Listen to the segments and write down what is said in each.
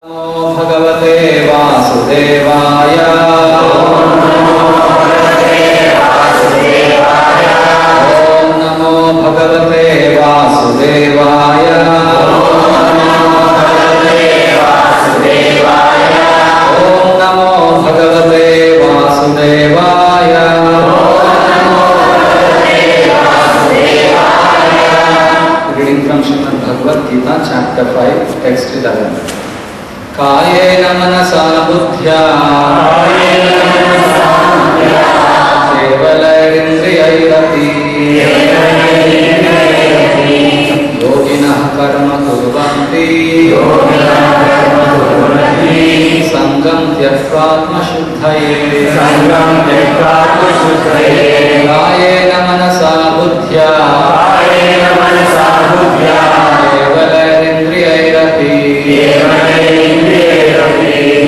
नमो भगवते वासुदेवाय। ओम नमो भगवते वासुदेवाय। ओम नमो भगवते वासुदेवाय। Reading from Srimad Bhagavad Gita, chapter 5, text 11. कायेन मनसा बुद्ध्या केवलैरिन्द्रियैरपि योगिनः कर्म कुर्वन्ति सङ्गं त्यक्त्वात्मशुद्धये। कायेन मनसा बुद्ध्या केवलैरिन्द्रियैरपि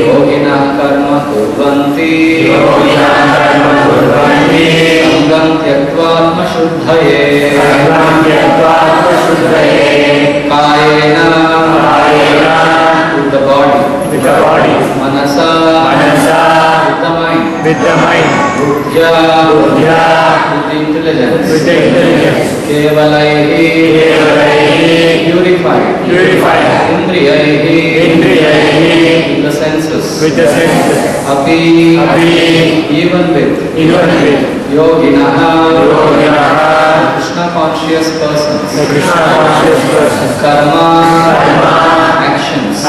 योगिनः कर्म कुर्वन्ति सङ्गं त्यक्त्वात्मशुद्धये। कायेन with the body, manasa with the mind, buddhya with the intelligence, kevalaihi purified, indriyaihi with the senses, api even with yoginaha Krishna conscious persons, karma actions,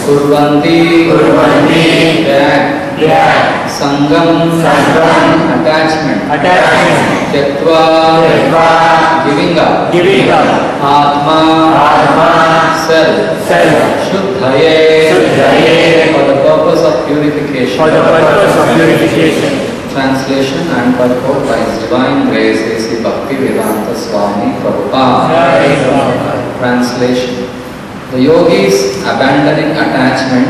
kurvanti sangam attachment, tyaktva giving up, atma self, shuddhaye for the purpose of purification. Translation and purport by His Divine Grace A.C. Bhaktivedanta Swami Prabhupada. Translation. The yogis, abandoning attachment,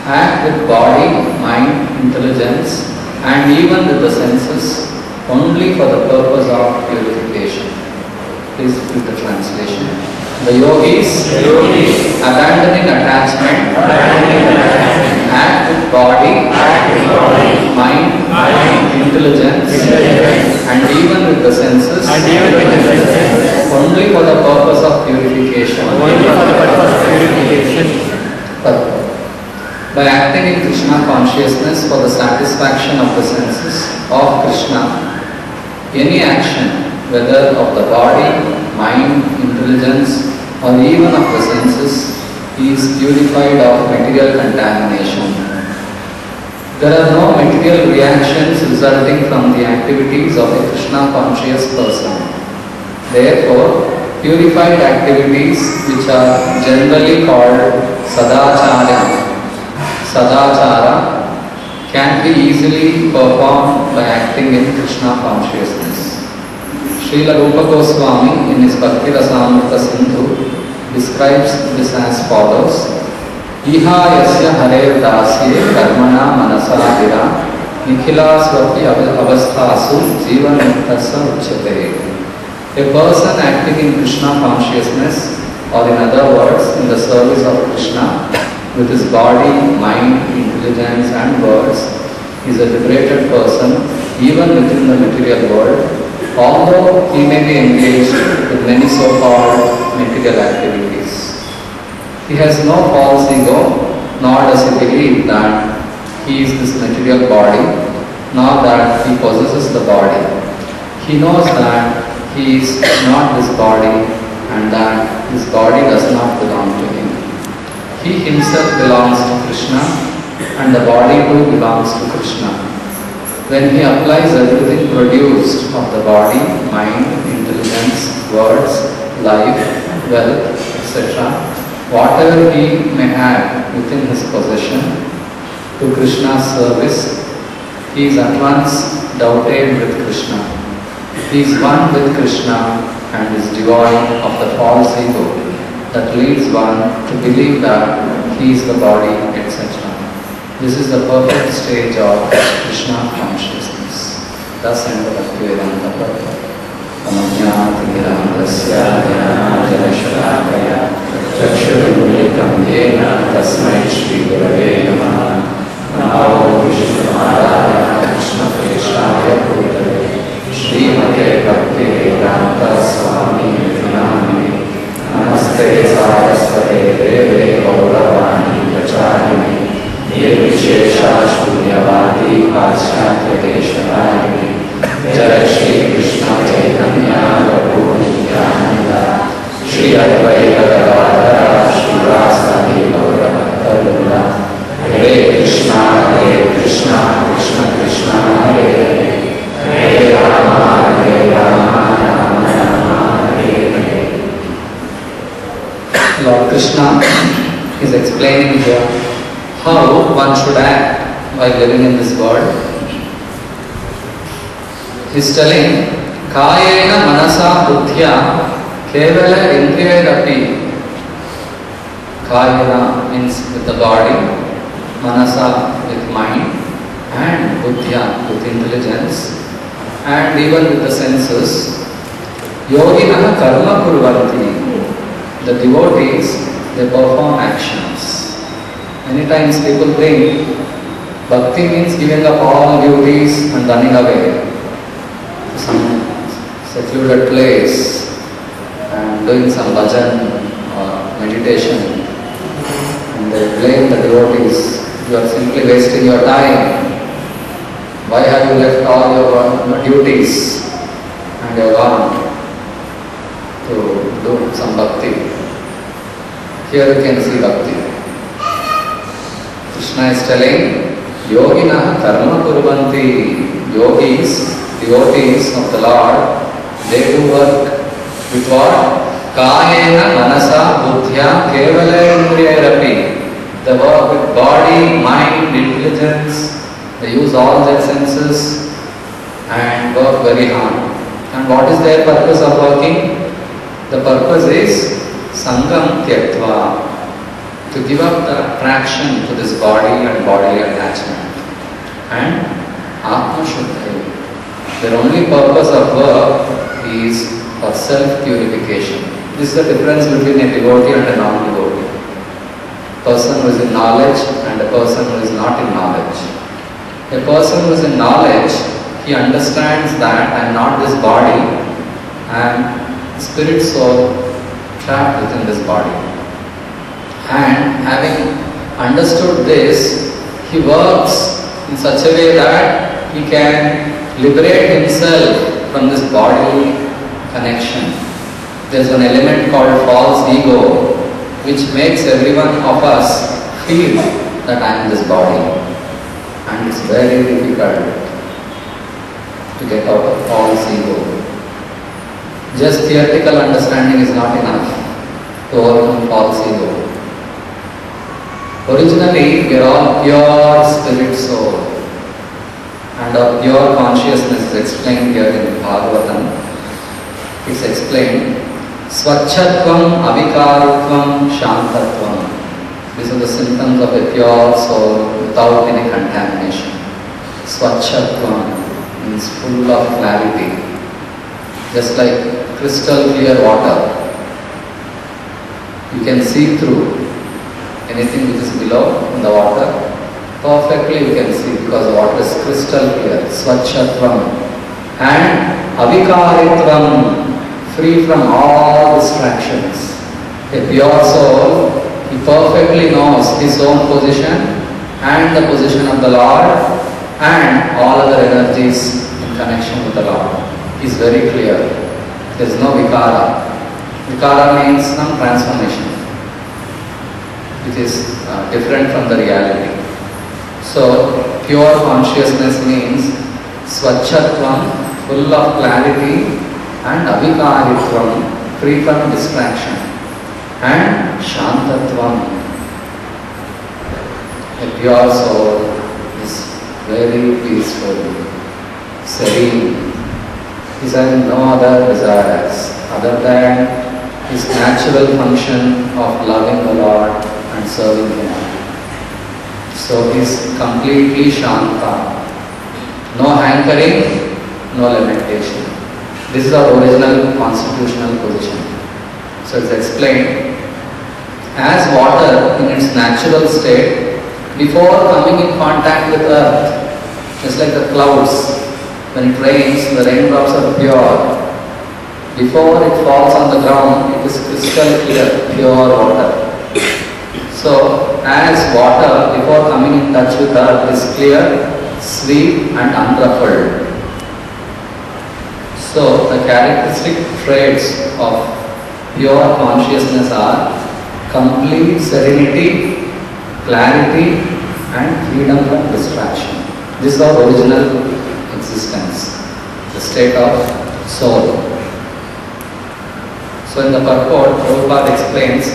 act with body, mind, intelligence, and even with the senses only for the purpose of purification. Please read the translation. The yogis, abandoning attachment, act with body, mind, intelligence, and even with the senses only for the purpose of purification. By acting in Krishna consciousness for the satisfaction of the senses of Krishna, any action, whether of the body, mind, intelligence, or even of the senses, is purified of material contamination. There are no material reactions resulting from the activities of a Krishna conscious person. Therefore, purified activities, which are generally called sadachara, can be easily performed by acting in Krishna consciousness. Srila Rupa Goswami in his Bhakti Rasamrita Sindhu describes this as follows. Iha yasya harer dasye karmana manasahira nikhila swati avasthasu jivanmuktasa uchyate. A person acting in Krishna consciousness, or in other words, in the service of Krishna, with his body, mind, intelligence and words, is a liberated person even within the material world, although he may be engaged with many so-called material activities. He has no false ego, nor does he believe that he is this material body, nor that he possesses the body. He knows that he is not this body and that this body does not belong to him. He himself belongs to Krishna and the body too belongs to Krishna. When he applies everything produced of the body, mind, intelligence, words, life, wealth, etc., whatever he may have within his possession, to Krishna's service, he is at once doubted with Krishna. He is one with Krishna and is devoid of the false ego that leads one to believe that he is the body, etc. This is the perfect stage of Krishna consciousness. Thus ends the Bhaktivedanta Prabhupada. Amajnāti-hirāndasya jnāna-jalashakāya चक्षुरुन्मिलितं येन तेन तस्मै श्रीगुरवे नमः। नमो विष्णुपादाय कृष्णप्रेष्ठाय भूतले श्रीमते भक्तिवेदान्त स्वामिनिधि नामिने। नमस्ते सारस्वते देवे गौरवाणी प्रचारिणे निर्विशेषा शून्यवादी पाश्चात्यदेशतारिणे। जय श्री कृष्ण चैतन्य प्रभु नित्यानंद श्री अद्वैत गदाधर श्रीवासादि गौरभक्तवृंद। हरे कृष्णा कृष्ण कृष्ण हरे हरे, हरे Ram Ram Ram Hare Hare. Lord Krishna is explaining here how one should act while living in this world. He is telling, Kayena manasa buddhya kevala indriyarapi. Kayena means with the body, manasa with mind, and buddhya with intelligence, and even with the senses. Yoginah karma kurvanti. The devotees, they perform actions. Many times people think bhakti means giving up all duties and running away to some secluded place and doing some bhajan or meditation, and they blame the devotees. You are simply wasting your time. Why have you left all your duties and you have gone to do some bhakti? Here you can see bhakti. Krishna is telling, Yoginah karma kurvanti. Yogis, devotees of the Lord, they do work with what? Kayena manasa buddhya kevala indriyarapi. They work with body, mind, intelligence. They use all their senses and work very hard. And what is their purpose of working? The purpose is sangam tyaktva, to give up the attraction to this body and bodily attachment, and atma shuddhi. Their only purpose of work is for self-purification. This is the difference between a devotee and a non-devotee. Person who is in knowledge and a person who is not in knowledge. A person who is in knowledge, he understands that I am not this body, I am spirit soul trapped within this body. And having understood this, he works in such a way that he can liberate himself from this bodily connection. There is an element called false ego which makes everyone of us feel that I am this body, and it's very difficult to get out of false ego. Just theoretical understanding is not enough to overcome false ego. Originally, we are all pure spirit soul, and our pure consciousness is explained here in Bhagavatam. It's explained, Swachhatvam, Avikaritvam, Shantatvam. These are the symptoms of a pure soul without any contamination. Swachhatvam means full of clarity, just like crystal clear water. You can see through anything which is below in the water. Perfectly you can see because the water is crystal clear. Swachhatvam. And Avikaritvam, free from all distractions. A pure soul, he perfectly knows his own position and the position of the Lord and all other energies in connection with the Lord. He is very clear. There is no vikara. Vikara means some transformation, which is different from the reality. So, pure consciousness means Swachhatvam, full of clarity, and Avikaritvam, free from distraction, and Shantatvam. A pure soul is very peaceful, serene. He is having no other desires other than his natural function of loving the Lord and serving Him. So he is completely Shanta. No hankering, no lamentation. This is our original constitutional position. So it's explained, As water in its natural state, before coming in contact with earth, just like the clouds, when it rains, the raindrops are pure. Before it falls on the ground, it is crystal clear, pure water. So, as water, before coming in touch with earth, is clear, sweet and unruffled. So, the characteristic traits of pure consciousness are complete serenity, clarity and freedom from distraction. This is our original existence, the state of soul. So in the purport, Prabhupada explains,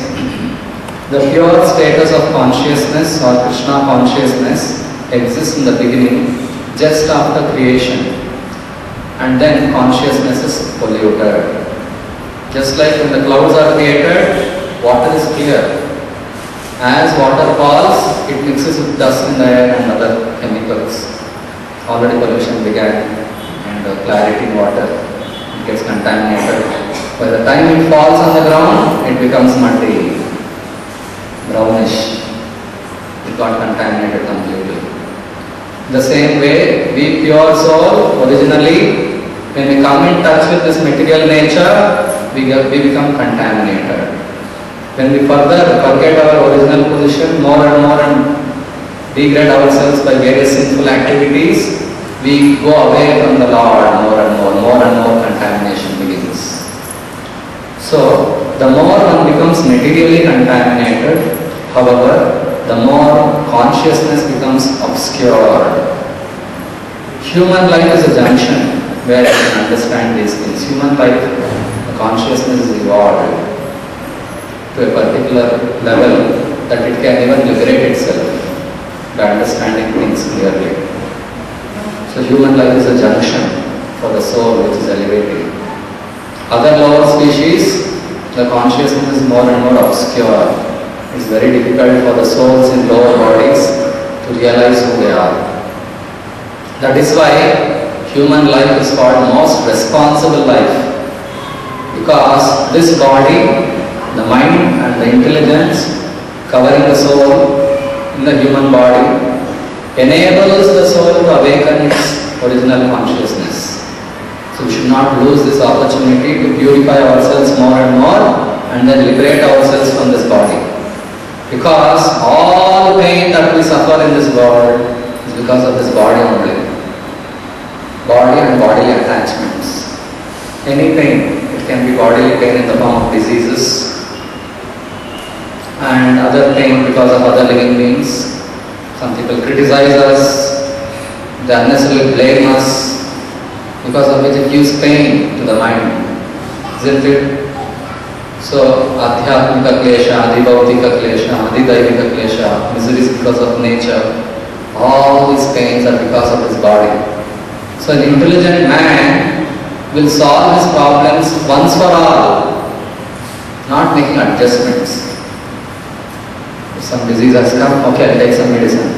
the pure status of consciousness or Krishna consciousness exists in the beginning, just after creation, and then consciousness is polluted. Just like when the clouds are created, water is clear. As water falls, it mixes with dust in the air and other chemicals. Already pollution began and clarity in water, it gets contaminated. By the time it falls on the ground, it becomes muddy, brownish. It got contaminated completely. The same way, we pure soul, originally, when we come in touch with this material nature, we become contaminated. When we further forget our original position more and degrade ourselves by various sinful activities, we go away from the Lord more and more contamination begins. So, the more one becomes materially contaminated, however, the more consciousness becomes obscured. Human life is a junction where you can understand these things. Human life, the consciousness is evolved to a particular level that it can even liberate itself by understanding things clearly. So human life is a junction for the soul which is elevating. Other lower species, the consciousness is more and more obscure. It's very difficult for the souls in lower bodies to realize who they are. That is why human life is called most responsible life. Because this body, the mind and the intelligence covering the soul in the human body enables the soul to awaken its original consciousness. So we should not lose this opportunity to purify ourselves more and then liberate ourselves from this body. Because all the pain that we suffer in this world is because of this body only. Body and bodily attachments. Any pain, it can be bodily pain in the form of diseases and other pain because of other living beings. Some people criticize us, they unnecessarily blame us, because of which it gives pain to the mind, isn't it? So, adhyatmika klesha, adhibhautika klesha, adhidaivika klesha, miseries because of nature, all these pains are because of his body. So an intelligent man will solve his problems once for all, not making adjustments. If some disease has come, okay, I'll take some medicine.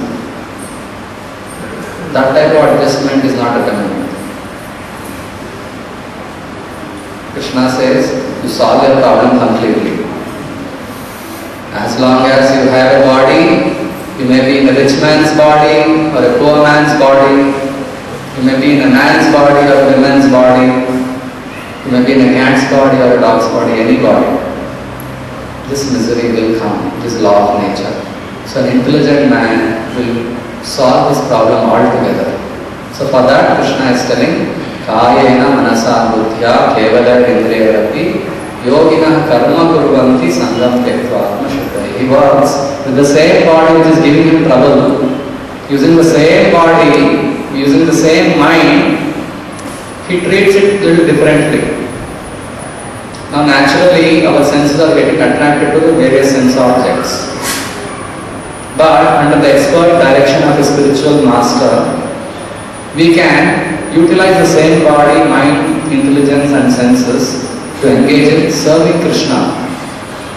That type of adjustment is not recommended. Krishna says, you solve your problem completely. As long as you have a body, you may be in a rich man's body or a poor man's body, you may be in a man's body or a woman's body, you may be in a cat's body or a dog's body, any body. This misery will come, it is law of nature. So an intelligent man will solve this problem altogether. So for that Krishna is telling, Kayena manasa buddhya kevala indriyarapi yogina karma kurvanti sangam tektva atma shuddhaya. He works with the same body which is giving him trouble, using the same body, using the same mind, he treats it a little differently. Now naturally our senses are getting attracted to the various sense objects. But under the expert direction of a spiritual master, we can utilize the same body, mind, intelligence and senses to engage in serving Krishna,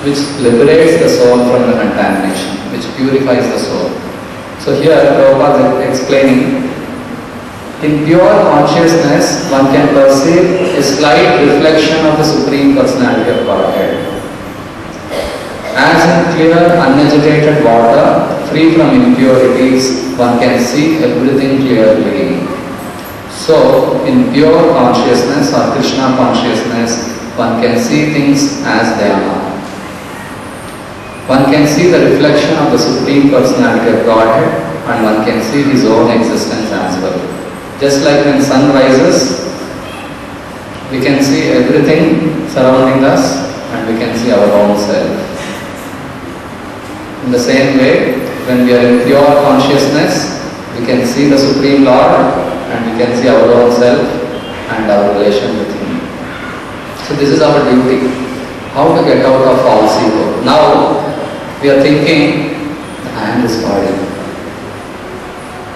which liberates the soul from the contamination, which purifies the soul. So here Prabhupada is explaining, in pure consciousness one can perceive a slight reflection of the Supreme Personality of Godhead. As in clear, unagitated water, free from impurities, one can see everything clearly. So, in pure consciousness or Krishna consciousness, one can see things as they are. One can see the reflection of the Supreme Personality of Godhead, and one can see his own existence as well. Just like when sun rises, we can see everything surrounding us and we can see our own self. In the same way, when we are in pure consciousness, we can see the Supreme Lord and we can see our own self and our relation with Him. So this is our duty. How to get out of false ego. Now, we are thinking, I am this body.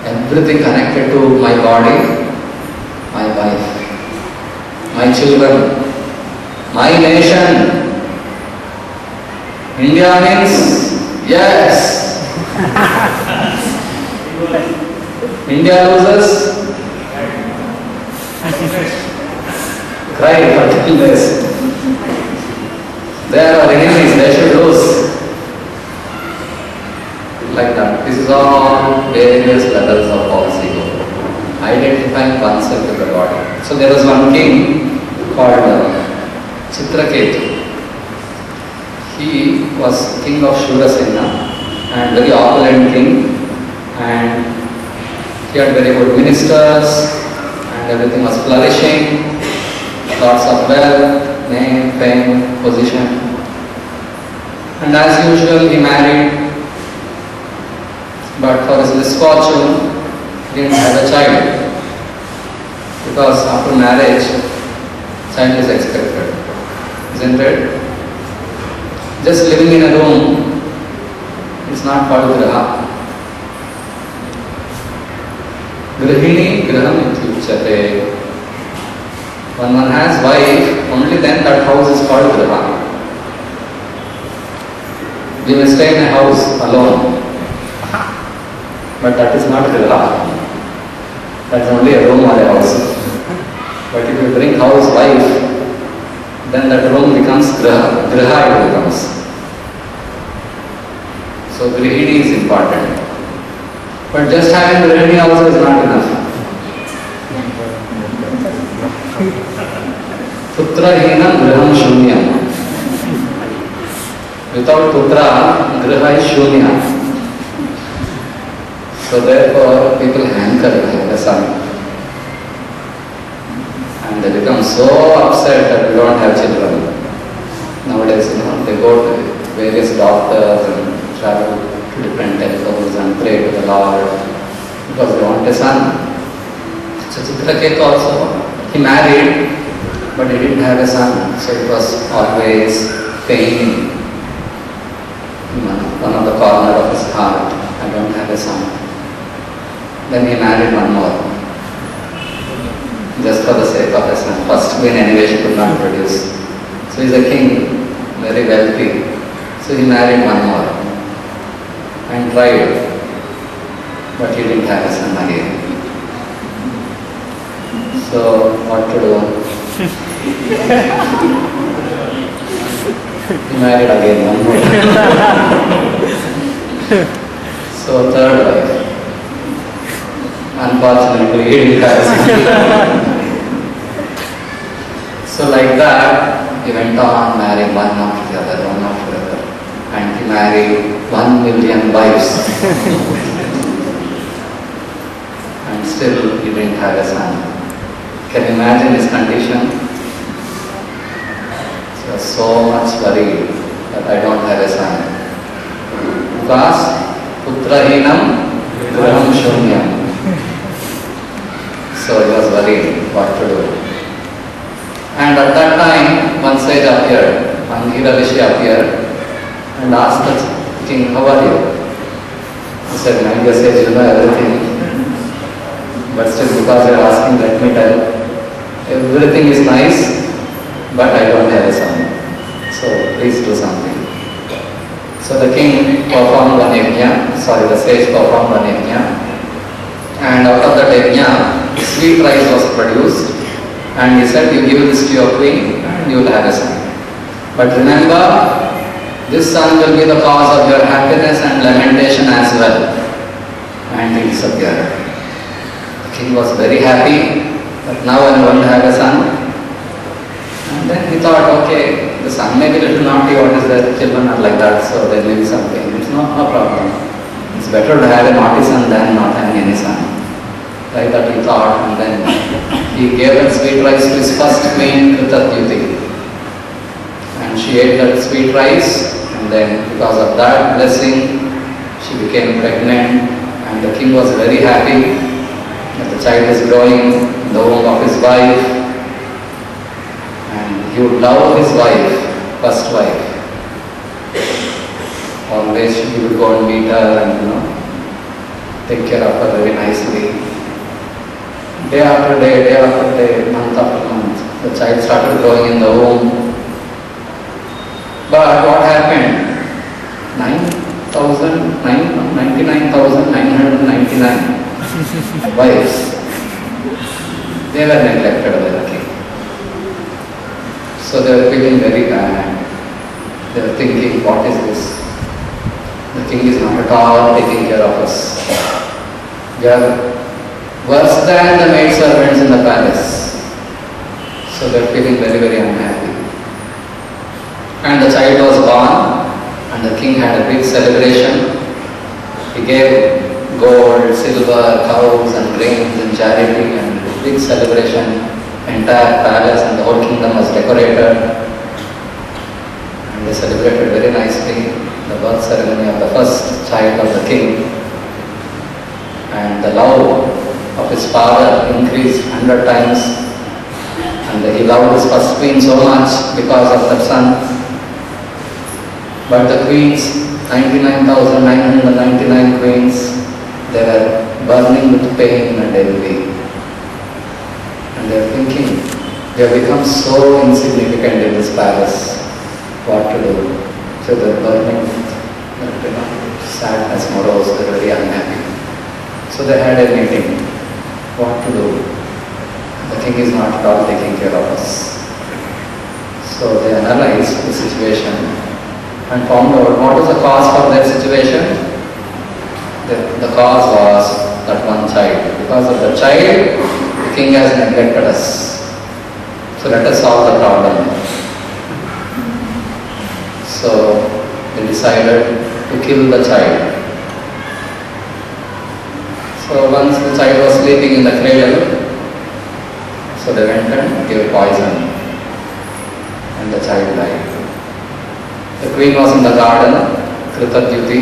Everything connected to my body, my wife, my children, my nation. India means, yes. India loses, cry for 10 days. They are our enemies, they should lose. Like that. This is all various levels of false ego. Identifying oneself with the body. So there was one king called Chitraketu. He was king of Shurasena and very opulent king, and he had very good ministers and everything was flourishing, lots of wealth, name, fame, position. And as usual he married, but for his misfortune he didn't have a child, because after marriage child is expected, isn't it? Just living in a room is not called graha. Grihini graham ityuchyate. When one has wife, only then that house is called graha. We may stay in a house alone, but that is not graha. That is only a room or a house. But if you bring housewife, then that room becomes graha. Graha it becomes. So grihini is important. But just having grihini also is not enough. Putra hinam graham shunyam. Without putra, graha is shunya. So therefore, people hanker behind the son. And they become so upset that we don't have children. Nowadays, they go to various doctors and travel to different temples and pray to the Lord because they want a son. So Chitraketu also, he married, but he didn't have a son. So it was always pain in one of the corner of his heart. I don't have a son. Then he married one more, just for the sake of a son. First queen anyway she could not produce. So he's a king, very wealthy. So he married one more and tried, but he didn't have a son again. So what to do? He married again one more. So third wife. Unfortunately, he didn't have a son. So like that, he went on marrying one after the other, one after the other. And he married 1 million wives. And still he didn't have a son. Can you imagine his condition? He was so much worried that I don't have a son. Because putrahinam graham shunyam. So he was worried what to do. And at that time, one sage appeared, Angira Rishi appeared and asked the king, how are you? He said, my dear sage, you know everything. But still, because you are asking, let me tell. Everything is nice, but I don't have a son. So please do something. So the king performed one yajna, the sage performed one yajna. And out of that yajna, sweet rice was produced. And he said, you give this to your queen and you will have a son. But remember, This son will be the cause of your happiness and lamentation as well. And he disappeared. The king was very happy that now I'm going to have a son. And then he thought, okay, the son may be a little naughty, what is that? Children are like that, so there may be something. It's not a problem. It's better to have a naughty son than not having any son. Like that he thought, and then he gave that sweet rice to his first queen, Kritadyuti. And she ate that sweet rice, and then because of that blessing, she became pregnant, and the king was very happy that the child is growing in the womb of his wife. He would love his wife, first wife. Always he would go and meet her and take care of her very nicely. Day after day, month after month, the child started growing in the womb. But what happened? 99,999 wives, they were neglected by the king. So they were feeling very bad. They were thinking, what is this? The king is not at all taking care of us. We are worse than the maid servants in the palace. So they were feeling very, very unhappy. And the child was born, and the king had a big celebration. He gave gold, silver, cows and grains and charity, and a big celebration. Entire palace and the whole kingdom was decorated, and they celebrated very nicely the birth ceremony of the first child of the king. And the love of his father increased 100 times, and he loved his first queen so much because of that son. But the queens, 99,999 queens, they were burning with pain and envy. And they are thinking, we have become so insignificant in this palace, what to do? So they are burning with sadness, morose, they are very unhappy. So they had a meeting, what to do? The king is not at all taking care of us. So they analyzed the situation and found out what was the cause for their situation. The cause was that one child. Because of the child, the king has neglected us. So let us solve the problem. So they decided to kill the child. So once the child was sleeping in the cradle, so they went and gave poison, and the child died. The queen was in the garden, Kritadyuti.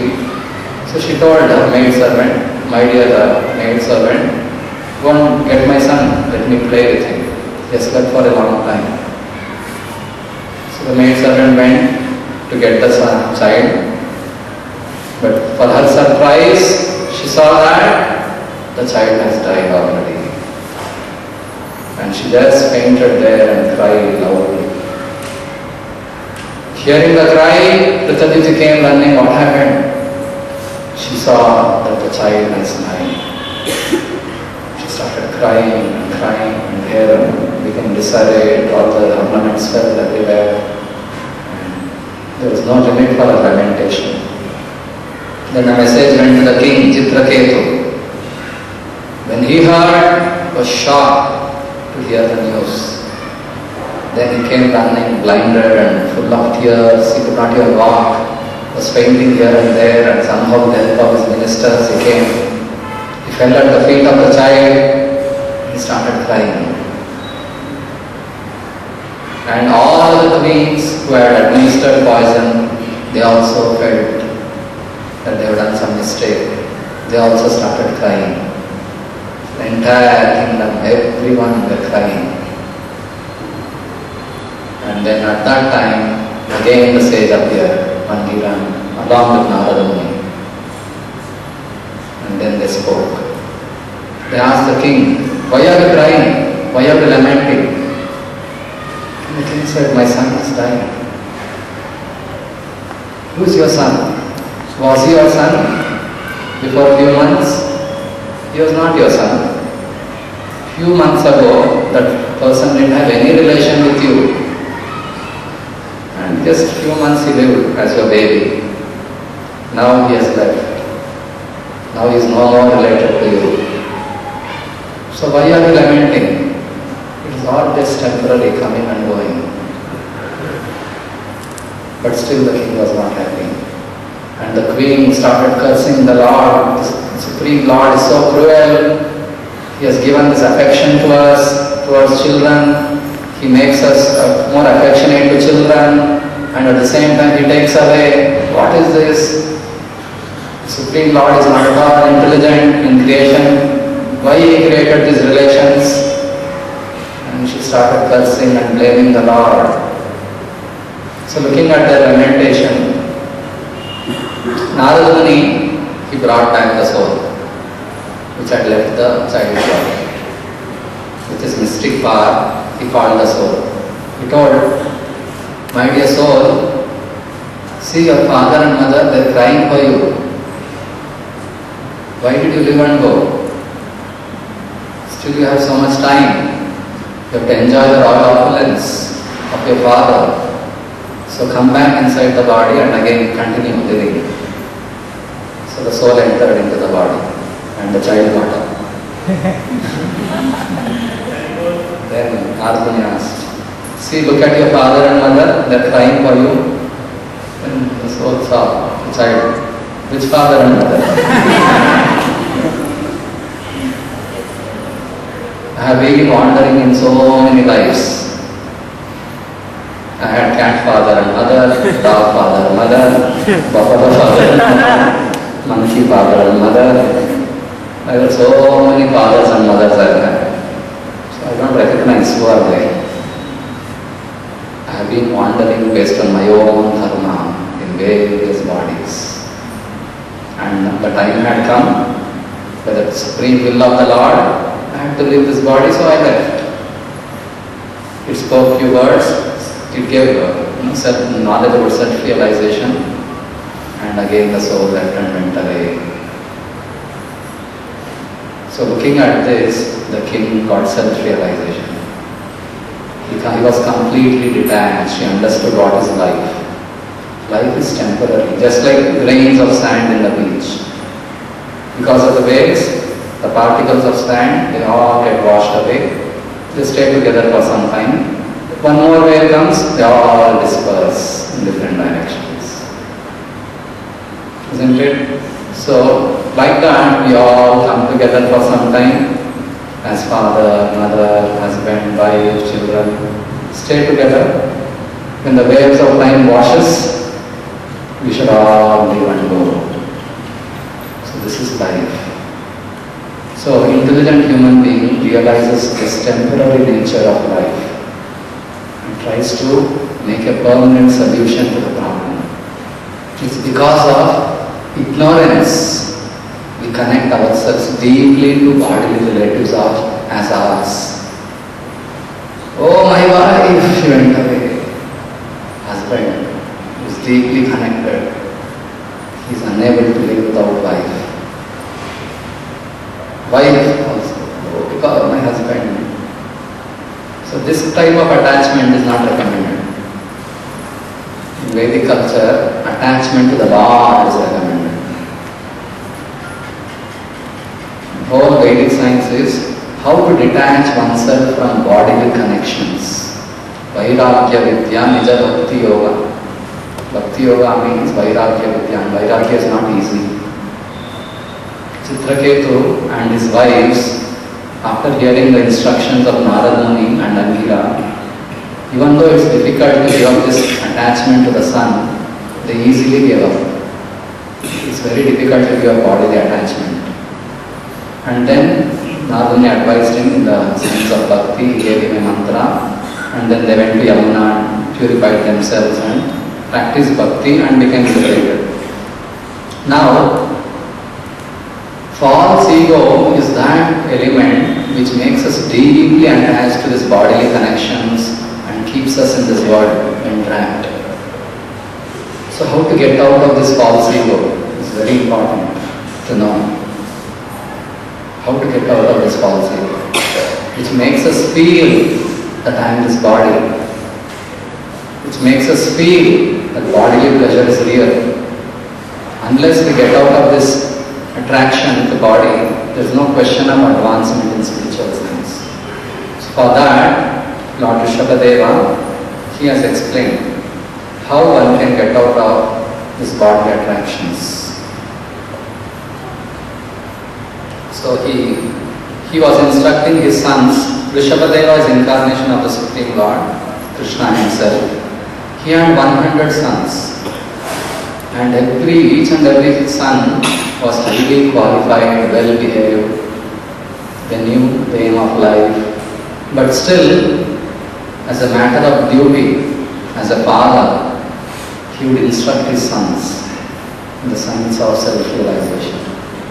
So she told her maid servant, my dear maid servant, go and get my son, let me play with him. He has slept for a long time. So the maid servant went to get the child, but for her surprise, she saw that the child has died already. And she just fainted there and cried loudly. Hearing the cry, Kritadyuti came running. What happened? She saw that the child has died. She started crying and crying, and hair became disarrayed, all the ornaments fell everywhere. And there was no limit for her lamentation. Then a message went to the king, Chitraketu. When he heard, he was shocked to hear the news. Then he came running, blinded and full of tears. He could not even walk. Was fainting here and there, and somehow with the help of his ministers he came. He fell at the feet of the child. He started crying. And all the queens who had administered poison, they also felt that they had done some mistake. They also started crying. The entire kingdom, everyone were crying. And then at that time, again the sage appeared, Mangiran, along with Narada Muni. And then they spoke. They asked the king, why are you crying? Why are you lamenting? And the king said, my son has died. Who is your son? Was he your son before a few months? He was not your son. Few months ago, that person didn't have any relation with you. And Just few months he lived as your baby. Now he has left. Now he is no more related to you. So why are you lamenting? It is all just temporary coming and going. But still the king was not happy. And the queen started cursing the Lord. The Supreme Lord is so cruel. He has given this affection to us, to our children. He makes us more affectionate to children. And at the same time he takes away. What is this? The Supreme Lord is not at all intelligent in creation. Why he created these relations? And she started cursing and blaming the Lord. So looking at their lamentation, Narada Muni, he brought back the soul, which had left the child's body. With his mystic power, he called the soul. He told, my dear soul, see your father and mother, they are crying for you. Why did you live and go? Still you have so much time. You have to enjoy the royal opulence of your father. So come back inside the body and again continue living. So the soul entered into the body and the child got up. Then Arjuna asked, see, look at your father and mother, they are crying for you. And the soul saw the child. Which father and mother? I have been wandering in so many lives. I had cat father and mother, dog father and mother, buffalo father and mother, monkey father and mother. I have so many fathers and mothers I have. So I don't recognize who are they. I have been wandering based on my own karma in various bodies. And the time had come, by the supreme will of the Lord, I had to leave this body, so I left. It spoke few words, it gave knowledge about self-realization, and again the soul left and went away. So looking at this, the king got self-realization. He was completely detached, he understood what is life. Life is temporary, just like grains of sand in the beach. Because of the waves, the particles of sand, they all get washed away. They stay together for some time. One more wave comes, they all disperse in different directions. Isn't it? So, like that, we all come together for some time as father, mother, husband, wife, children. Stay together. When the waves of time washes, we should all live and go. So this is life. So intelligent human being realizes this temporary nature of life and tries to make a permanent solution to the problem. It's because of ignorance we connect ourselves deeply to bodily relatives as ours. Oh, my wife, she went away. Husband is deeply connected. He is unable to live without wife. Wife also, oh, because of my husband. So this type of attachment is not recommended. In Vedic culture, attachment to the Lord is recommended. The whole Vedic science is how to detach oneself from bodily connections. Vairagya Vidya Nija Bhakti Yoga. Bhakti Yoga means Vairagya Vidya, and Vairagya is not easy. Chitraketu and his wives, after hearing the instructions of Narada Muni and Angira, even though it's difficult to give up this attachment to the sun, they easily gave up. It's very difficult to give up bodily attachment. And then Narada Muni advised him in the sense of Bhakti, he gave him a mantra, and then they went to Yamuna, purified themselves and practiced Bhakti and became liberated. Now, false ego is that element which makes us deeply attached to these bodily connections and keeps us in this world entrapped. So how to get out of this false ego is very important to know. How to get out of this false ego, which makes us feel that I am this body. which makes us feel that bodily pleasure is real. Unless we get out of this attraction with the body, there is no question of advancement in spiritual sense. So for that, Lord Rishabhadeva, he has explained how one can get out of these bodily attractions. So he was instructing his sons. Rishabhadeva is incarnation of the Supreme Lord, Krishna himself. He had 100 sons. And each and every son was highly qualified, well behaved. They knew the aim of life. But still, as a matter of duty, as a father, he would instruct his sons in the science of self-realization.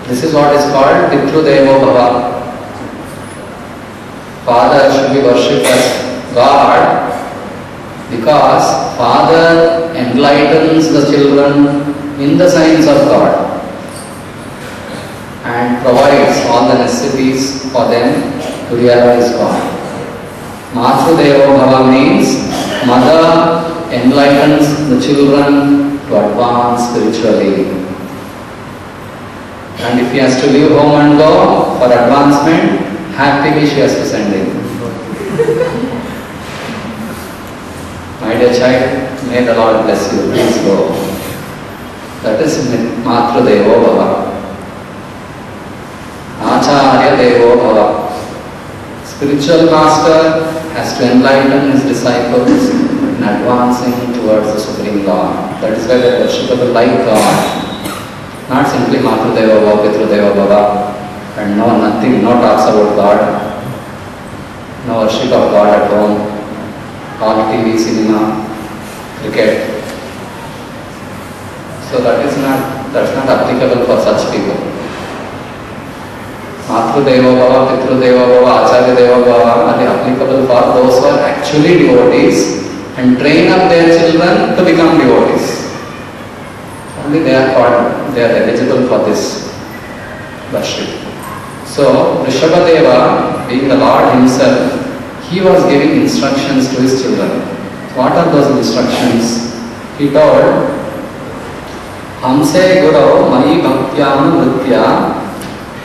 This is what is called Pitru Devo Bhava. Father should be worshipped as God because Father enlightens the children in the science of God and provides all the necessities for them to realize God. Matru Devo Bhava means mother enlightens the children to advance spiritually. And if he has to leave home and go for advancement, happily she has to send him. My dear child, may the Lord bless you. Please go. That is Matru Devo Bhava. Acharya Devo Bhava. Spiritual master has to enlighten his disciples in advancing towards the Supreme Lord. That is why they are worshipable like God. Not simply Matru Deva Bhava, Pitru Deva Bhava, and nothing, no talks about God, no worship of God at home, all TV, cinema, cricket. So that's not applicable for such people. Matru Deva Bhava, Pitru Deva Bhava, Acharya Deva Bhava are applicable for those who are actually devotees and train up their children to become devotees. Only they are eligible for this worship. So Rishabhadeva, being the Lord himself, he was giving instructions to his children. What are those instructions? He told, Hamse Guru Mai Bhaktyam Nritya.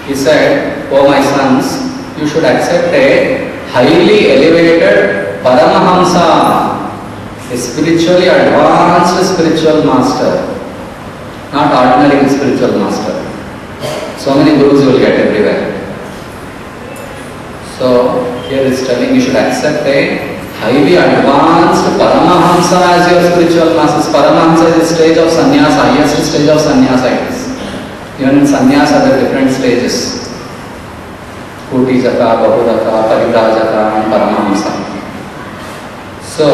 He said, "O my sons, you should accept a highly elevated Paramahamsa, a spiritually advanced spiritual master. Not ordinary spiritual master. So many gurus you will get everywhere. So here is telling you should accept a highly advanced Paramahamsa as your spiritual master. Paramahamsa is a stage of sannyasa, highest stage of sannyasa it is. Even in sannyasa there are different stages. Kutijaka, Bahudaka, Parivrajaka and Paramahamsa. So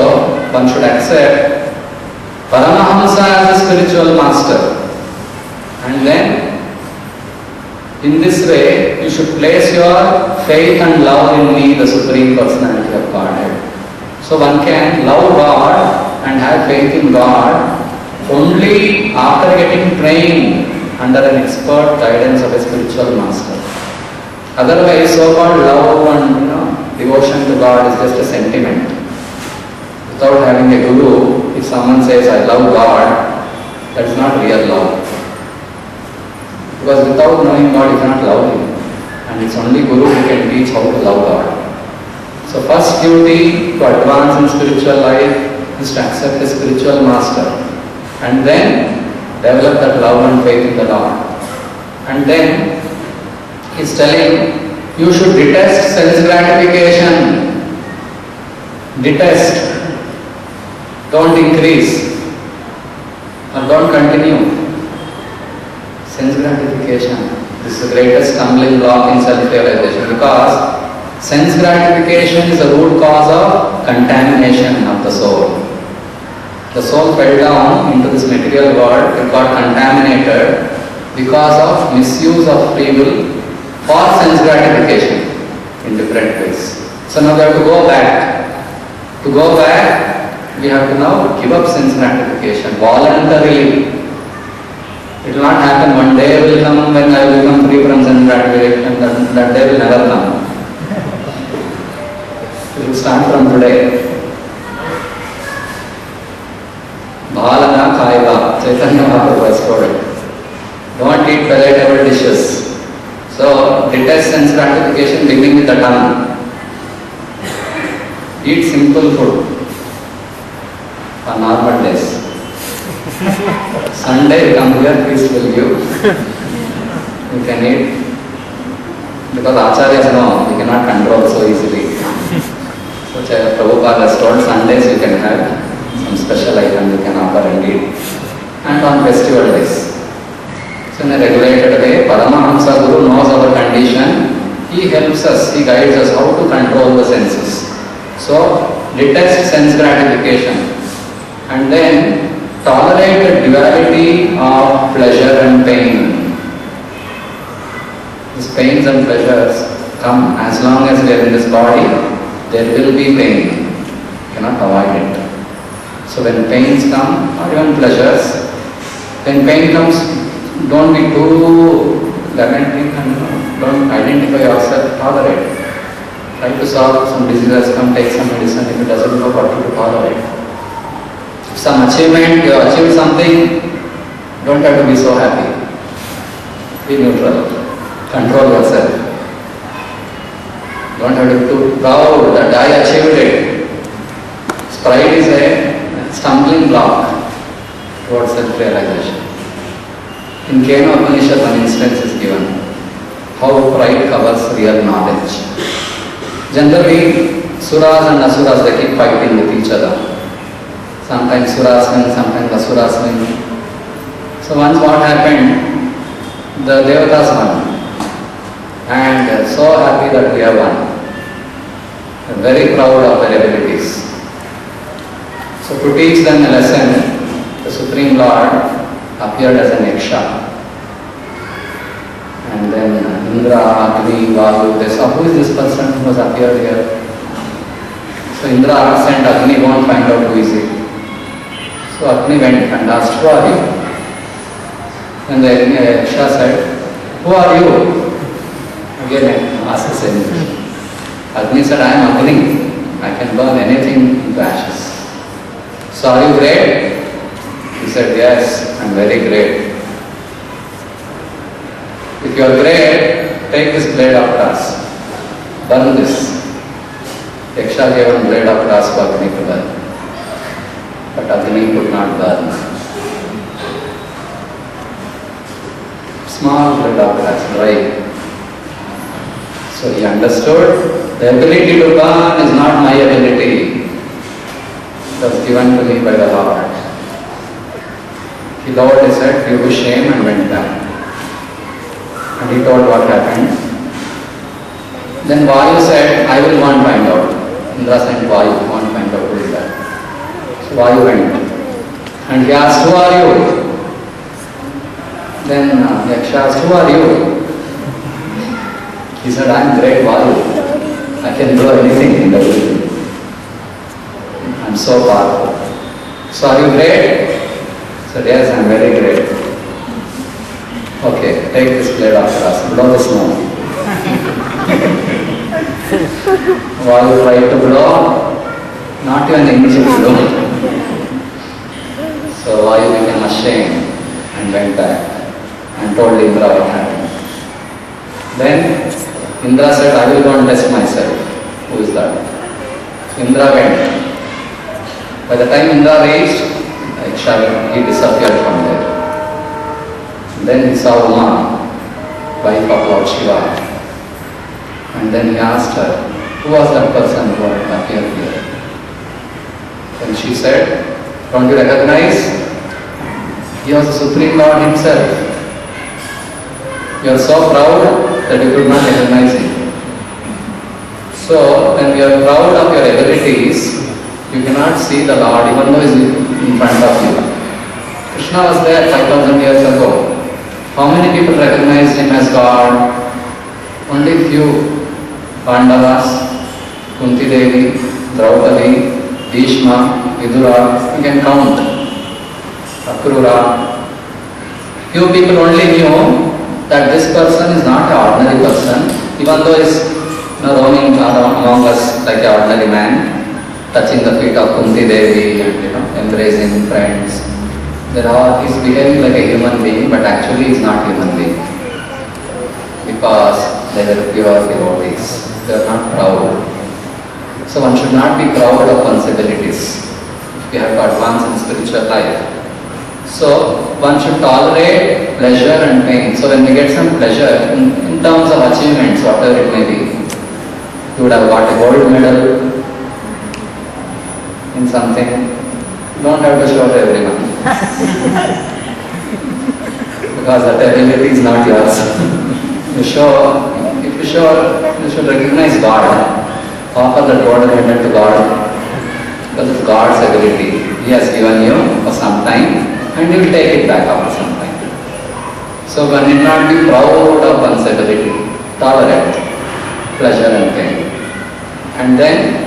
one should accept Paramahamsa as a spiritual master. And then, in this way, you should place your faith and love in me, the Supreme Personality of Godhead. So one can love God and have faith in God only after getting trained under an expert guidance of a spiritual master. Otherwise, so-called love and devotion to God is just a sentiment. Without having a guru, if someone says, I love God, that is not real love. Because without knowing God, you cannot love Him. And it's only Guru who can teach how to love God. So first duty to advance in spiritual life is to accept a spiritual master. And then develop that love and faith in the Lord. And then he's telling, you should detest sense gratification. Detest. Don't increase. Or don't continue. Sense gratification. This is the greatest stumbling block in self-realization because sense gratification is the root cause of contamination of the soul. The soul fell down into this material world, it got contaminated because of misuse of free will for sense gratification in different ways. So now we have to go back. To go back, we have to now give up sense gratification voluntarily. It will not happen. One day will come when I will become free from sense gratification. That day will never come. It will start from today. Bhalana Kaiva, Chaitanya Mahaprabhu has told. Don't eat palatable dishes. So, detest sense gratification beginning with the tongue. Eat simple food on normal days. Sunday you come here, peace will give. You can eat. Because acharyas know, you cannot control so easily. So Prabhupada has told Sundays you can have some special item you can offer and eat. And on festival days. So in a regulated way, Paramahamsa Guru knows our condition. He helps us, he guides us how to control the senses. So detest sense gratification. And then tolerate the duality of pleasure and pain. These pains and pleasures come as long as we are in this body, there will be pain. You cannot avoid it. So when pains come, or even pleasures, when pain comes, don't be too lamenting and don't identify yourself, tolerate. Try to solve some diseases, come take some medicine if it doesn't know what to tolerate. If some achievement, you have achieved something, don't have to be so happy. Be neutral. Control yourself. Don't have to be too proud that I achieved it. Pride is a stumbling block towards self-realization. In Kena Upanishad, one instance is given how pride covers real knowledge. Generally, suras and asuras, they keep fighting with each other. Sometimes suras win, sometimes asuras win. So once what happened, the devatas won. And so happy that we have won. Very proud of their abilities. So to teach them a lesson, the Supreme Lord appeared as an Yaksha. And then Indra, Agni, Vayu, they saw who is this person who has appeared here. So Indra sent Agni, go and find out who is he. So Agni went and asked, who are you? And the Yaksha said, who are you? Again asked the same question. Agni said, I am Agni. I can burn anything into ashes. So are you great? He said, yes, I am very great. If you are great, take this blade of brass. Burn this. Yaksha gave one blade of brass for Agni to burn. But Agni could not burn. Small blade of brass, dry. So he understood the ability to burn is not my ability. It was given to me by the Lord. He lowered his head, due to shame, and went down. And he told what happened. Then Vayu said, I will go and find out. Indra sent Vayu, go and find out who is that. So Vayu went. And he asked, who are you? Then Yaksha asked, who are you? He said, I am great Vayu. I can do anything in the world. I am so powerful. So are you great? He said, yes, I am very great. Okay, take this blade of brass, blow the snow. Vayu tried to blow, not even an inch blow. So Vayu became ashamed and went back and told Indra what happened. Then Indra said, I will go and test myself. Who is that? Indra went. By the time Indra reached, he disappeared from there. Then he saw Uma, wife of Lord Shiva. And then he asked her, who was that person who had appeared here? Then she said, don't you recognize? He was the Supreme Lord himself. You are so proud that you could not recognize him. So, when you are proud of your abilities, you cannot see the Lord even though he is in front of you. Krishna was there 5,000 years ago. How many people recognized him as God? Only few. Pandavas, Kunti Devi, Draupadi, Bhishma, Vidura, you can count. Akrura. Few people only knew that this person is not an ordinary person, even though he is roaming among us like an ordinary man, touching the feet of Kunti Devi and embracing friends, He's behaving like a human being, but actually he's not human being. Because they are pure devotees. They are not proud. So one should not be proud of one's abilities. We have to advance in spiritual life. So one should tolerate pleasure and pain. So when we get some pleasure, in terms of achievements, whatever it may be, you would have got a gold medal in something. You don't have to show to everyone. Because that ability is not yours. If you should recognize God. Offer that gold medal to God. Because it's God's ability. He has given you for some time and He will take it back after some time. So one need not be proud of one's ability. Tolerate pleasure and pain. And then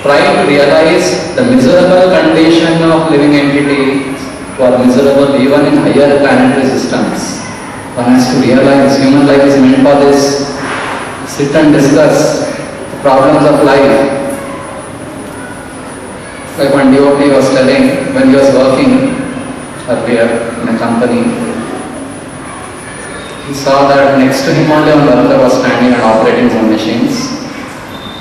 try to realize the miserable condition of living entities who are miserable even in higher planetary systems. One has to realize human life is meant for this. Sit and discuss the problems of life. Like one devotee was telling when he was working earlier in a company, he saw that next to him only one worker was standing and operating some machines.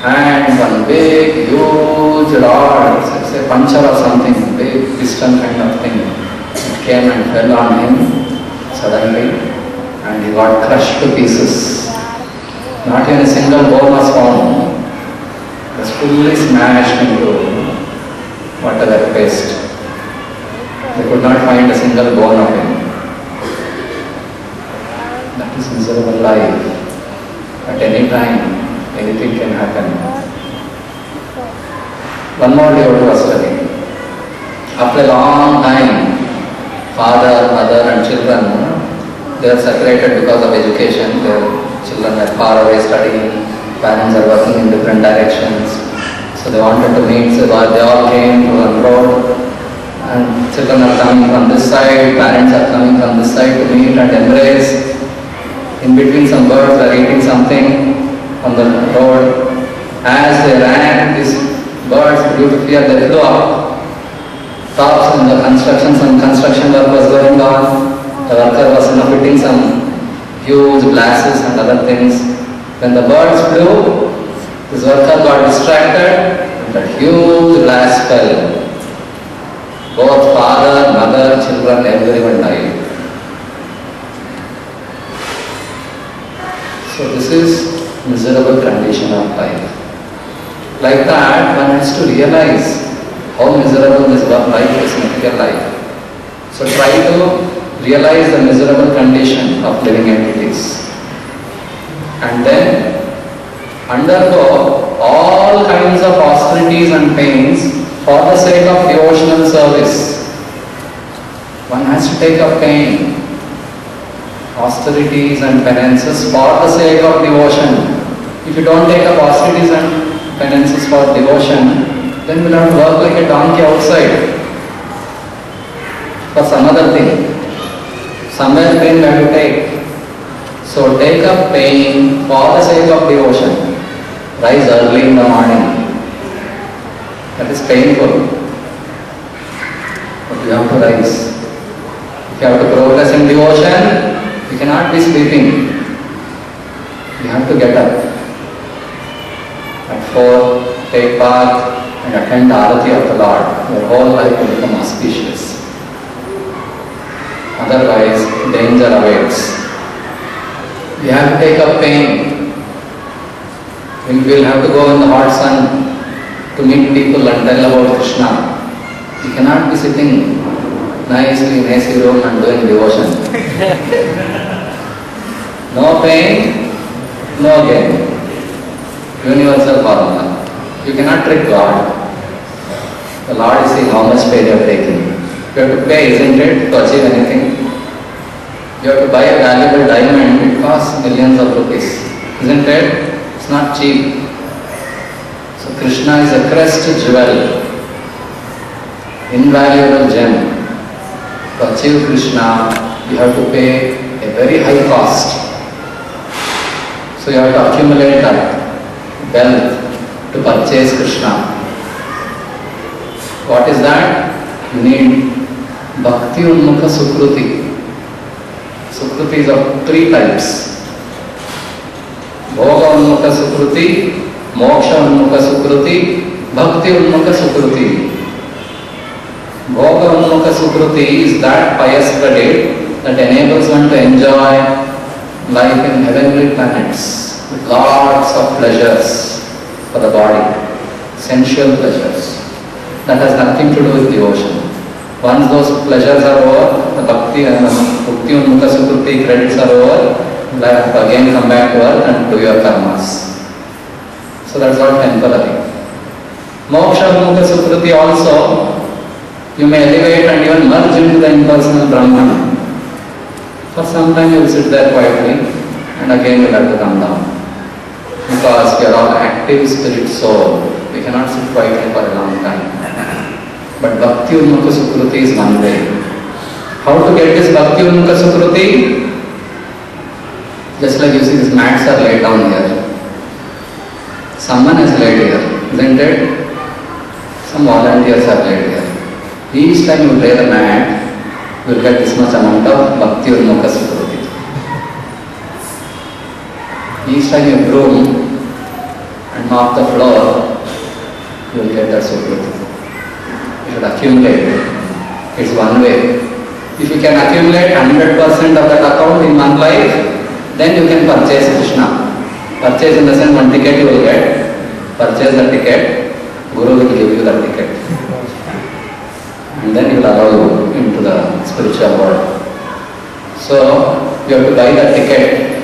And one big, huge rod, say puncture or something, big piston kind of thing, it came and fell on him suddenly and he got crushed to pieces. Not even a single bone was found. It was fully smashed into whatever paste. They could not find a single bone of him. That is miserable life. At any time, anything can happen. One more devotee was telling. After a long time, father, mother and children, they are separated because of education. Their children are far away studying. Parents are working in different directions. So they wanted to meet. So they all came to one road. And children are coming from this side. Parents are coming from this side to meet and embrace. In between, some birds are eating something on the road. As they ran, these birds, due to fear, they flew up. Tops in the construction, some construction work was going on. The worker was fitting some huge glasses and other things. When the birds flew, this worker got distracted and that huge glass fell. Both father, mother, children, everyone died. So this is miserable condition of life. Like that, one has to realize how miserable this life is, material life. So try to realize the miserable condition of living entities. And then undergo all kinds of austerities and pains for the sake of devotional service. One has to take up pain, austerities and penances for the sake of devotion. If you don't take up austerities and penances for devotion, then we'll have to work like a donkey outside for some other thing. Somewhere pain we have to take. So take up pain for the sake of devotion. Rise early in the morning. That is painful. But you have to rise. If you have to progress in devotion, you cannot be sleeping. You have to get up. At 4, take bath and attend the Arati of the Lord. Your whole life will become auspicious. Otherwise, danger awaits. You have to take up pain. We will have to go in the hot sun to meet people and tell about Krishna. You cannot be sitting nicely in AC room and doing devotion. No pain, no gain. Universal formula. You cannot trick God. The Lord is seeing how much pain you are taking. You have to pay, isn't it, to achieve anything? You have to buy a valuable diamond, it costs millions of rupees. Isn't it? It's not cheap. So Krishna is a crest jewel, invaluable gem. To achieve Krishna, you have to pay a very high cost. So you have to accumulate that wealth to purchase Krishna. What is that? You need Bhakti Unmukha Sukruti. Sukruti is of three types. Bhoga Unmukha Sukruti, Moksha Unmukha Sukruti, Bhakti Unmukha Sukruti. Bhoga Unmukha Sukruti is that pious credit that enables one to enjoy life in heavenly planets with lots of pleasures for the body, sensual pleasures. That has nothing to do with devotion. Once those pleasures are over, the Bhakti and Bhakti Unmukha Sukruti credits are over, you have to again come back to earth and do your karmas. So that's all temporary. Moksha Unmukha Sukruti also, you may elevate and even merge into the impersonal Brahman. For some time you will sit there quietly and again you will have to come down. Because we are all active spirit soul. We cannot sit quietly for a long time. But Bhakti Unmukha Sukruti is one way. How to get this Bhakti Unmukha Sukruti? Just like you see, these mats are laid down here. Someone has laid here, isn't it? Some volunteers have laid here. Each time you lay the mat, you will get this much amount of Bhakti Unmukha Sukruti. Each time you broom and mop the floor, you will get that Sukruti. You should accumulate. It's one way. If you can accumulate 100% of that account in one life, then you can purchase Krishna. Purchase in the sense one ticket you will get. Purchase the ticket, Guru will give you the ticket. And then he will allow you into the spiritual world. So, you have to buy the ticket.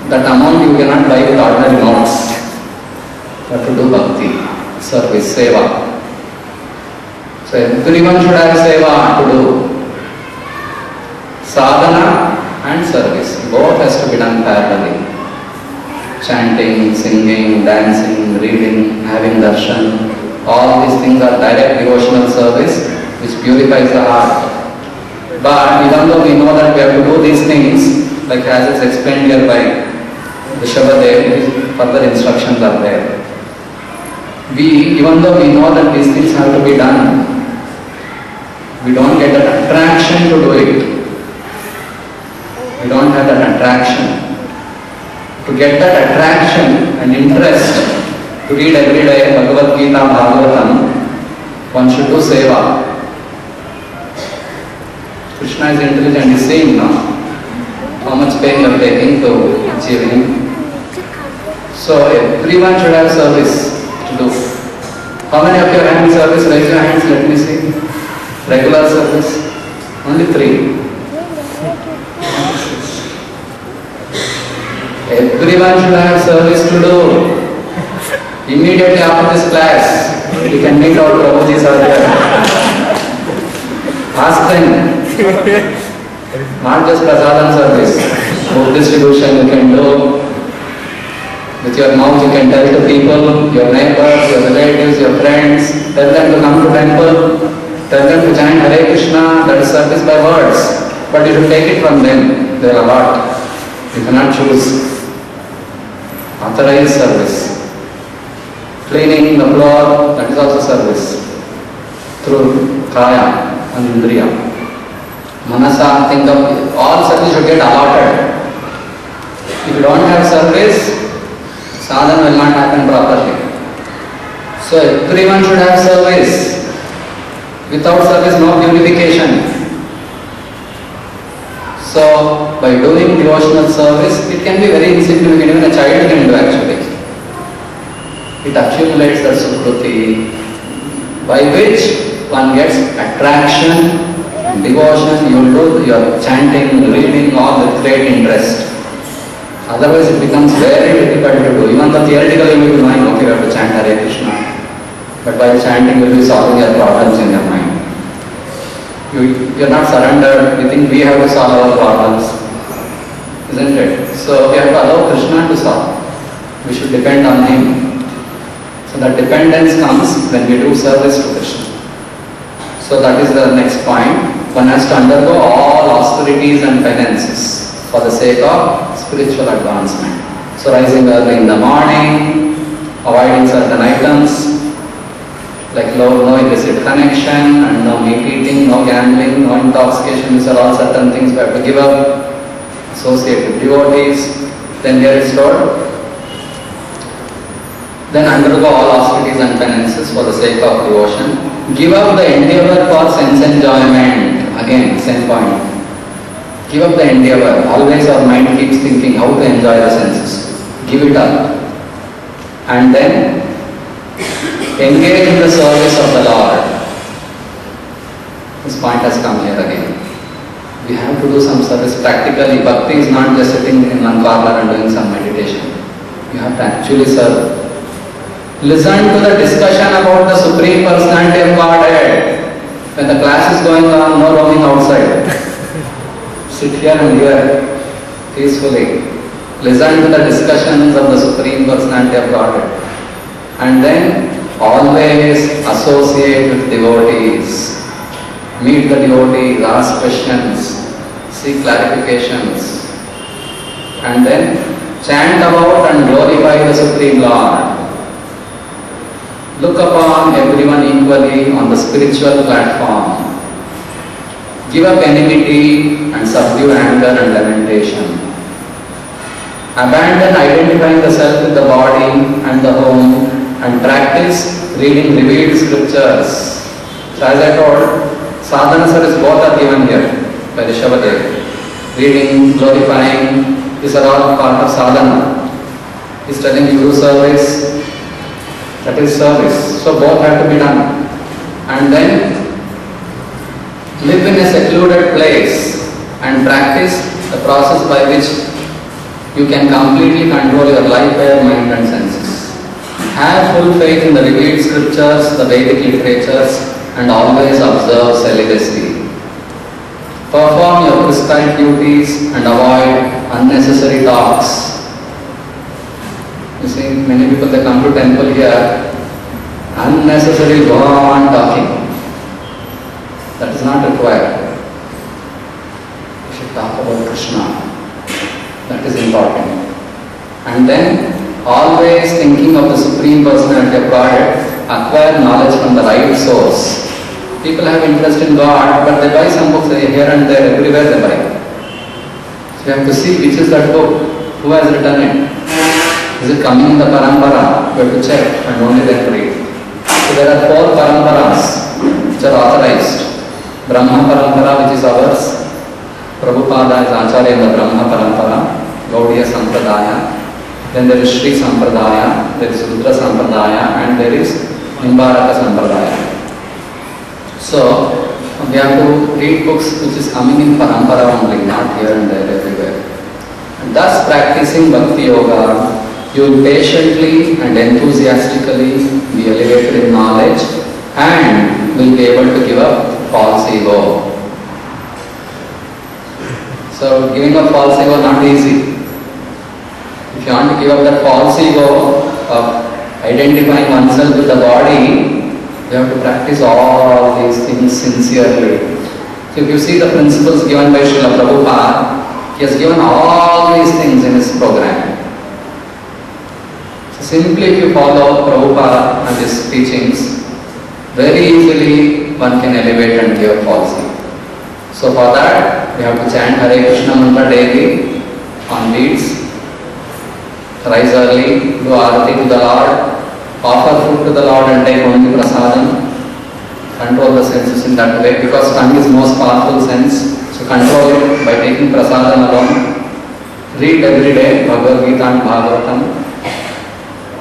That amount you cannot buy with ordinary notes. You have to do bhakti, service, seva. So, everyone should have seva to do. Sadhana and service. Both has to be done parallelly. Chanting, singing, dancing, reading, having darshan. All these things are direct devotional service which purifies the heart. But even though we know that we have to do these things, like as it's explained here by Rishabhadev, further instructions are there. Even though we know that these things have to be done, we don't get that attraction to do it. We don't have that attraction. To get that attraction and interest to read every day Bhagavad Gita, Bhagavatam, one should do seva. Krishna is intelligent, he is saying now how much pain you are taking to achieve him. So everyone should have service to do. How many of you are having service? Raise your hands, let me see. Regular service? Only 3. Everyone should have service to do. Immediately after this class, you can meet our Prabhujis out there. Ask them. Not just prasadam service. Food distribution you can do. With your mouth you can tell to people, your neighbors, your relatives, your friends. Tell them to come to temple. Tell them to chant Hare Krishna. That is service by words. But you should take it from them. There are a lot. You cannot choose. Authorized service. Cleaning the floor, that is also service. Through kaya and indriya. Manasa, think of all service should get allotted. If you don't have service, sadhana will not happen properly. So everyone should have service. Without service, no purification. So, by doing devotional service, it can be very insignificant, even a child can do actually. It accumulates the sukruti, by which one gets attraction, devotion, you will do your chanting, reading, all with great interest. Otherwise it becomes very difficult to do. Even though theoretically you will be knowing, okay, you have to chant Hare Krishna. But while chanting you will be solving your problems in your mind. You are not surrendered, you think we have to solve our problems, isn't it? So we have to allow Krishna to solve. We should depend on him. So that dependence comes when we do service to Krishna. So that is the next point. One has to undergo all austerities and penances for the sake of spiritual advancement. So rising early in the morning, avoiding certain items, like no illicit connection and no meat eating, no gambling, no intoxication. These are all certain things we have to give up. Associate with devotees. Then here is Lord. Then undergo all austerities and penances for the sake of devotion. Give up the endeavor for sense enjoyment. Again, same point. Give up the endeavor. Always our mind keeps thinking how to enjoy the senses. Give it up. And then engage in the service of the Lord. This point has come here again. We have to do some service practically. Bhakti is not just sitting in one corner and doing some meditation. You have to actually serve. Listen to the discussion about the Supreme Personality of Godhead. When the class is going on, no roaming outside. Sit here and hear peacefully. Listen to the discussions of the Supreme Personality of Godhead. And then always associate with devotees. Meet the devotees, ask questions, seek clarifications. And then chant about and glorify the Supreme Lord. Look upon everyone equally on the spiritual platform. Give up enmity and subdue anger and lamentation. Abandon identifying the self with the body and the home and practice reading revealed scriptures. So as I told, sadhana service both are given here by Rishabhadev. Reading, glorifying, these are all part of sadhana. He is telling you do service, that is service. So both have to be done. And then live in a secluded place and practice the process by which you can completely control your life, air, mind and senses. Have full faith in the revealed scriptures, the Vedic literatures, and always observe celibacy. Perform your prescribed duties and avoid unnecessary talks. You see, many people they come to temple here, unnecessarily go on talking. That is not required. We should talk about Krishna. That is important. And then always thinking of the Supreme Personality of Godhead, acquire knowledge from the right source. People have interest in God, but they buy some books here and there, everywhere they buy. So you have to see which is that book, who has written it. Is it coming in the parampara? You have to check and only then read. So there are 4 paramparas which are authorized. Brahma parampara, which is ours. Prabhupada is Acharya in the Brahma parampara. Gaudiya Sampradaya. Then there is Sri Sampradaya, there is Rudra Sampradaya, and there is Nimbaraka Sampradaya. So we have to read books which is coming in parampara only, not here and there, everywhere. And thus practicing Bhakti Yoga, you will patiently and enthusiastically be elevated in knowledge and will be able to give up false ego. So giving up false ego not easy. If you want to give up that false ego of identifying oneself with the body, you have to practice all these things sincerely. So if you see the principles given by Srila Prabhupada, he has given all these things in his program. So simply if you follow Prabhupada and his teachings, very easily one can elevate and give up false ego. So for that, we have to chant Hare Krishna mantra daily on beats, rise early, do arati to the Lord, offer food to the Lord and take only prasadam, control the senses in that way because tongue is most powerful sense, so control it by taking prasadam alone, read every day Bhagavad Gita and Bhagavatam,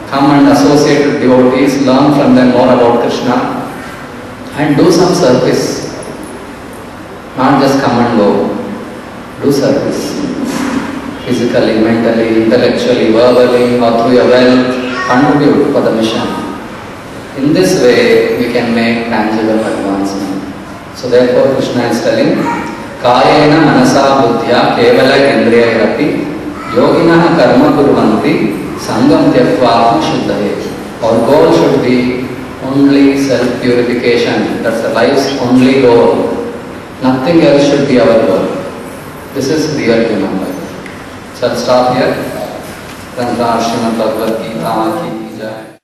come and associate with devotees, learn from them more about Krishna and do some service. Not just come and go. Do service. Physically, mentally, intellectually, verbally, or through your wealth, contribute for the mission. In this way, we can make tangible advancement. So therefore, Krishna is telling, Kayena manasa buddhya kevala indriyairapi yoginaha karma kurvanti sangam tyaktva shuddhaye. Our goal should be only self-purification. That's the life's only goal. Nothing else should be our goal. This is real human life. So I'll stop here. Srimad Bhagavad Gita ki jai.